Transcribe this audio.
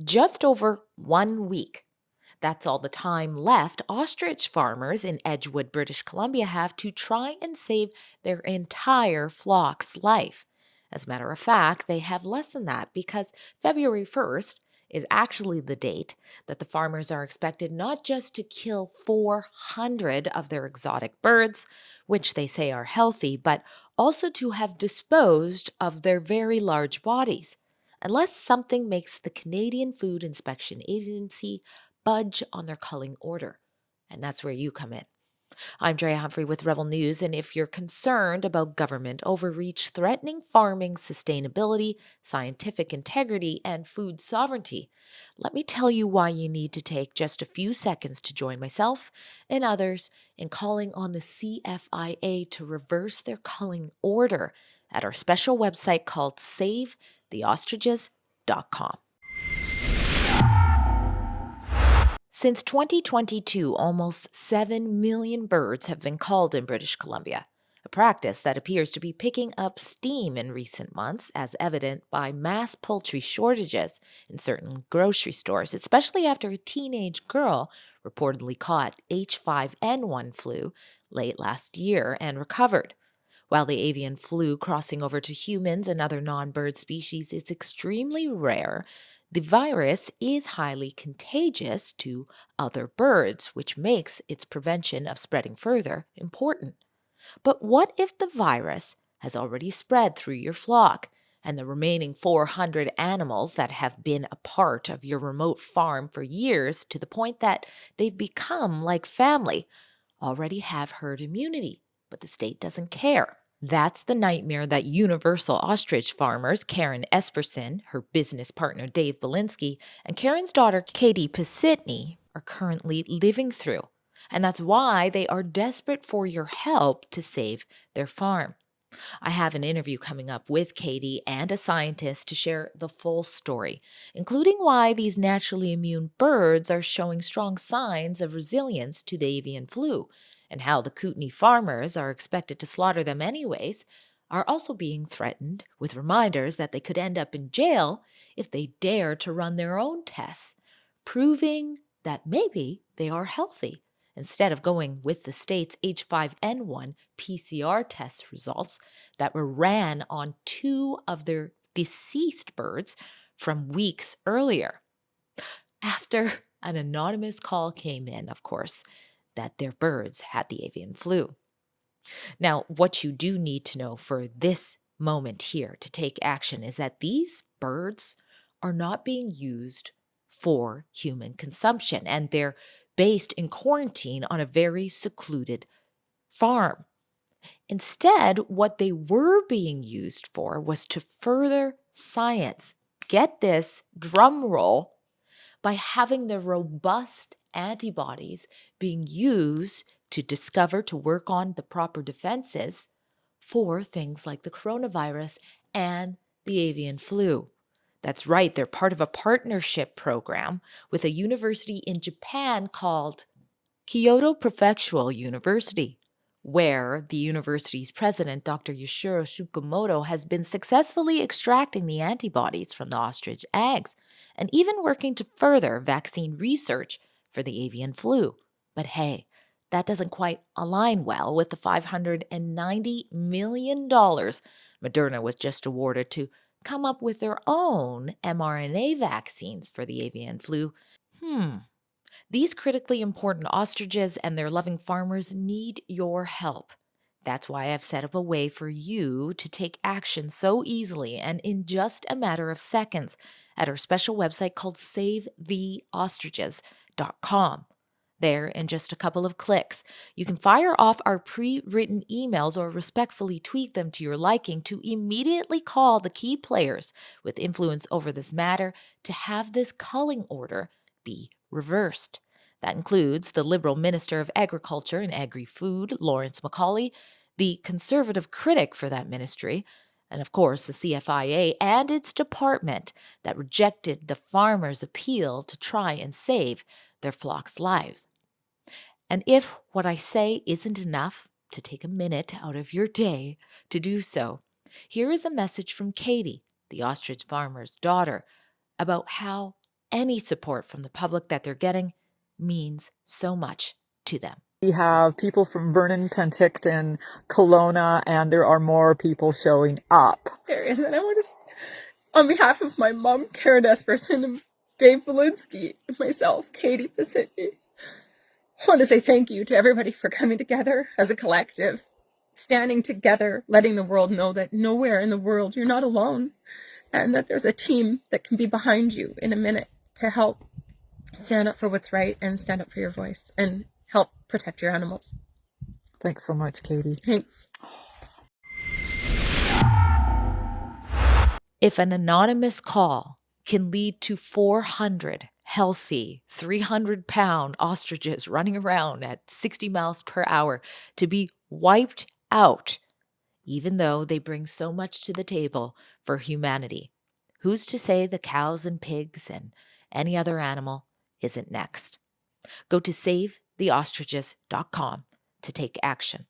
Just over 1 week. That's all the time left ostrich farmers in Edgewood, British Columbia have to try and save their entire flock's life. As a matter of fact, they have less than that because February 1st is actually the date that the farmers are expected not just to kill 400 of their exotic birds, which they say are healthy, but also to have disposed of their very large bodies. Unless something makes the Canadian Food Inspection Agency budge on their culling order. And that's where you come in. I'm Drea Humphrey with Rebel News, and if you're concerned about government overreach threatening farming sustainability, scientific integrity, and food sovereignty, let me tell you why you need to take just a few seconds to join myself and others in calling on the CFIA to reverse their culling order at our special website called SaveTheOstriches.com. Since 2022, almost 7 million birds have been culled in British Columbia, a practice that appears to be picking up steam in recent months, as evident by mass poultry shortages in certain grocery stores, especially after a teenage girl reportedly caught H5N1 flu late last year and recovered. While the avian flu crossing over to humans and other non bird species is extremely rare, the virus is highly contagious to other birds, which makes its prevention of spreading further important. But what if the virus has already spread through your flock, and the remaining 400 animals that have been a part of your remote farm for years to the point that they've become like family already have herd immunity, but the state doesn't care? That's the nightmare that Universal Ostrich farmers Karen Esperson, her business partner Dave Belinsky, and Karen's daughter Katie Pisitny are currently living through. And that's why they are desperate for your help to save their farm. I have an interview coming up with Katie and a scientist to share the full story, including why these naturally immune birds are showing strong signs of resilience to the avian flu, and how the Kootenai farmers are expected to slaughter them anyways, are also being threatened with reminders that they could end up in jail if they dare to run their own tests, proving that maybe they are healthy instead of going with the state's H5N1 PCR test results that were ran on two of their deceased birds from weeks earlier. After an anonymous call came in, of course, that their birds had the avian flu. Now, what you do need to know for this moment here to take action is that these birds are not being used for human consumption, and they're based in quarantine on a very secluded farm. Instead, what they were being used for was to further science. Get this, drum roll, by having the robust antibodies being used to work on the proper defenses for things like the coronavirus and the avian flu. That's right, they're part of a partnership program with a university in Japan called Kyoto Prefectural University, where the university's president, Dr. Yoshiro Tsukamoto, has been successfully extracting the antibodies from the ostrich eggs and even working to further vaccine research for the avian flu. But hey, that doesn't quite align well with the $590 million Moderna was just awarded to come up with their own mRNA vaccines for the avian flu. These critically important ostriches and their loving farmers need your help. That's why I've set up a way for you to take action so easily and in just a matter of seconds at our special website called SaveTheOstriches.com. There, in just a couple of clicks, you can fire off our pre-written emails or respectfully tweak them to your liking to immediately call the key players with influence over this matter to have this culling order be reversed. That includes the Liberal Minister of Agriculture and Agri-Food, Lawrence Macaulay, the Conservative critic for that ministry, and of course the CFIA and its department that rejected the farmers' appeal to try and save their flock's lives. And if what I say isn't enough to take a minute out of your day to do so, here is a message from Katie, the ostrich farmer's daughter, about how any support from the public that they're getting means so much to them. We have people from Vernon, Penticton, Kelowna, and there are more people showing up. There is, and I want to, on behalf of my mom, Karen Esperson, and Dave Valinsky, and myself, Katie Pasitny, I want to say thank you to everybody for coming together as a collective, standing together, letting the world know that nowhere in the world you're not alone, and that there's a team that can be behind you in a minute to help stand up for what's right and stand up for your voice and help protect your animals. Thanks so much, Katie. Thanks. If an anonymous call can lead to 400 healthy, 300-pound ostriches running around at 60 miles per hour to be wiped out, even though they bring so much to the table for humanity, who's to say the cows and pigs and any other animal isn't next? Go to SaveTheOstriches.com to take action.